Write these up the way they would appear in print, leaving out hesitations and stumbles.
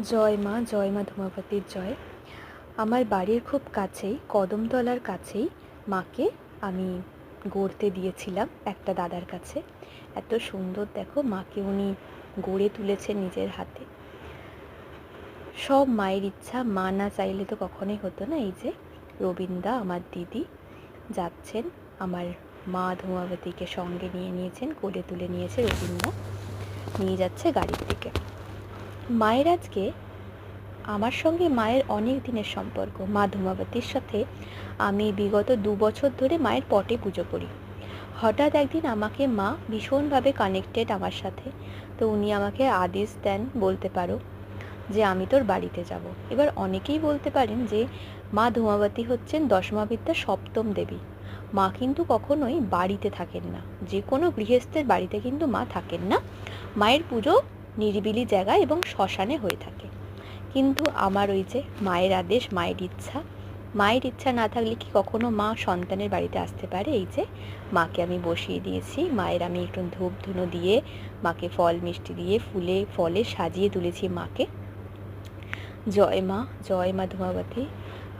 জয় মা, জয় মা ধূমাবতীর জয়। আমার বাড়ির খুব কাছেই, কদমতলার কাছেই মাকে আমি গড়তে দিয়েছিলাম একটা দাদার কাছে। এত সুন্দর দেখো মাকে উনি গড়ে তুলেছেন নিজের হাতে। সব মায়ের ইচ্ছা, মা না চাইলে তো কখনোই হতো না। এই যে রবীন্দা আমার দিদি যাচ্ছেন, আমার মা ধূমাবতীকে সঙ্গে নিয়ে নিয়েছেন, কোলে তুলে নিয়েছে রবীন্দা, নিয়ে যাচ্ছে গাড়ির দিকে। মায়ের আজকে আমার সঙ্গে মায়ের অনেক দিনের সম্পর্ক। মা ধূমাবতীর সাথে আমি বিগত 2 বছর ধরে মায়ের পটে পুজো করি। হঠাৎ একদিন আমাকে মা ভীষণভাবে কানেক্টেড আমার সাথে, তো উনি আমাকে আদেশ দেন বলতে পারো যে আমি তোর বাড়িতে যাব। এবার অনেকেই বলতে পারেন যে মা ধূমাবতী হচ্ছেন দশমাবিদ্যার সপ্তম দেবী। মা কিন্তু কখনোই বাড়িতে থাকেন না, যে কোনো গৃহস্থের বাড়িতে কিন্তু মা থাকেন না। মায়ের পুজো নিরিবিলি জায়গায় এবং শ্মশানে হয়ে থাকে। কিন্তু আমার ওই যে মায়ের আদেশ, মায়ের ইচ্ছা না থাকলে কি কখনো মা সন্তানের বাড়িতে আসতে পারে? এই যে মাকে আমি বসিয়ে দিয়েছি, মায়ের আমি একটু ধূপ ধুনো দিয়ে, মাকে ফল মিষ্টি দিয়ে, ফুলে ফলে সাজিয়ে তুলেছি মাকে। জয় মা, জয় মা ধূমাবতী।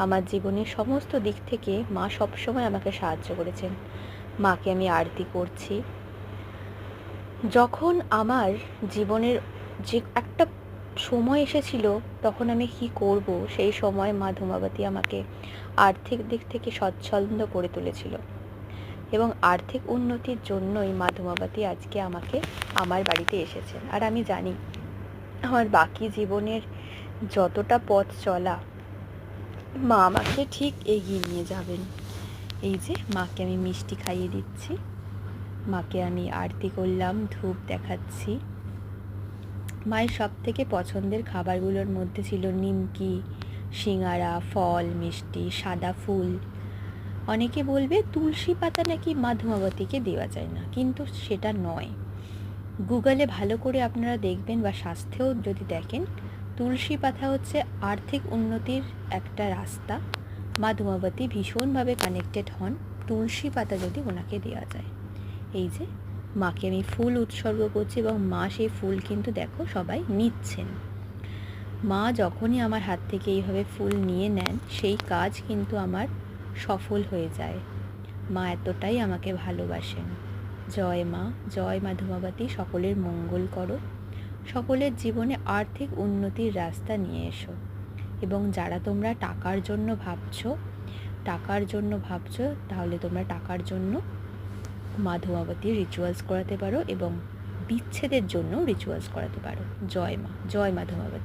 আমার জীবনের সমস্ত দিক থেকে মা সবসময় আমাকে সাহায্য করেছেন। মাকে আমি আরতি করছি। যখন আমার জীবনের যে একটা সময় এসেছিল তখন আমি কি করব, সেই সময় মা ধূমাবতী আমাকে আর্থিক দিক থেকে স্বচ্ছন্দ করে তুলেছিল, এবং আর্থিক উন্নতির জন্যই মা ধূমাবতী আজকে আমাকে আমার বাড়িতে এসেছেন। আর আমি জানি আমার বাকি জীবনের যতটা পথ চলা, মা আমাকে ঠিক এগিয়ে নিয়ে যাবেন। এই যে মাকে আমি মিষ্টি খাইয়ে দিচ্ছি, মাকে আমি আরতি করলাম, ধূপ দেখাচ্ছি। মায়ের সব থেকে পছন্দের খাবারগুলোর মধ্যে ছিল নিমকি, সিঙাড়া, ফল মিষ্টি, সাদা ফুল। অনেকে বলবে তুলসী পাতা নাকি মা ধূমাবতীকে দেওয়া যায় না, কিন্তু সেটা নয়। গুগলে ভালো করে আপনারা দেখবেন বা শাস্ত্রেও যদি দেখেন, তুলসী পাতা হচ্ছে আর্থিক উন্নতির একটা রাস্তা। মা ধূমাবতী ভীষণভাবে কানেক্টেড হন তুলসী পাতা যদি ওনাকে দেওয়া যায়। এই যে মাকে আমি ফুল উৎসর্গ করছি এবং মা সেই ফুল কিন্তু দেখো সবাই নিচ্ছেন। মা যখনই আমার হাত থেকে এইভাবে ফুল নিয়ে নেন, সেই কাজ কিন্তু আমার সফল হয়ে যায়। মা এতটাই আমাকে ভালোবাসেন। জয় মা, জয় মা ধূমাবতী। সকলের মঙ্গল করো, সকলের জীবনে আর্থিক উন্নতির রাস্তা নিয়ে এসো। এবং যারা তোমরা টাকার জন্য ভাবছো, তাহলে তোমরা টাকার জন্য মা ধূমাবতীর রিচুয়ালস করাতে পারো এবং বিচ্ছেদের জন্য রিচুয়ালস করাতে পারো। জয় মা, জয় মা ধূমাবতী।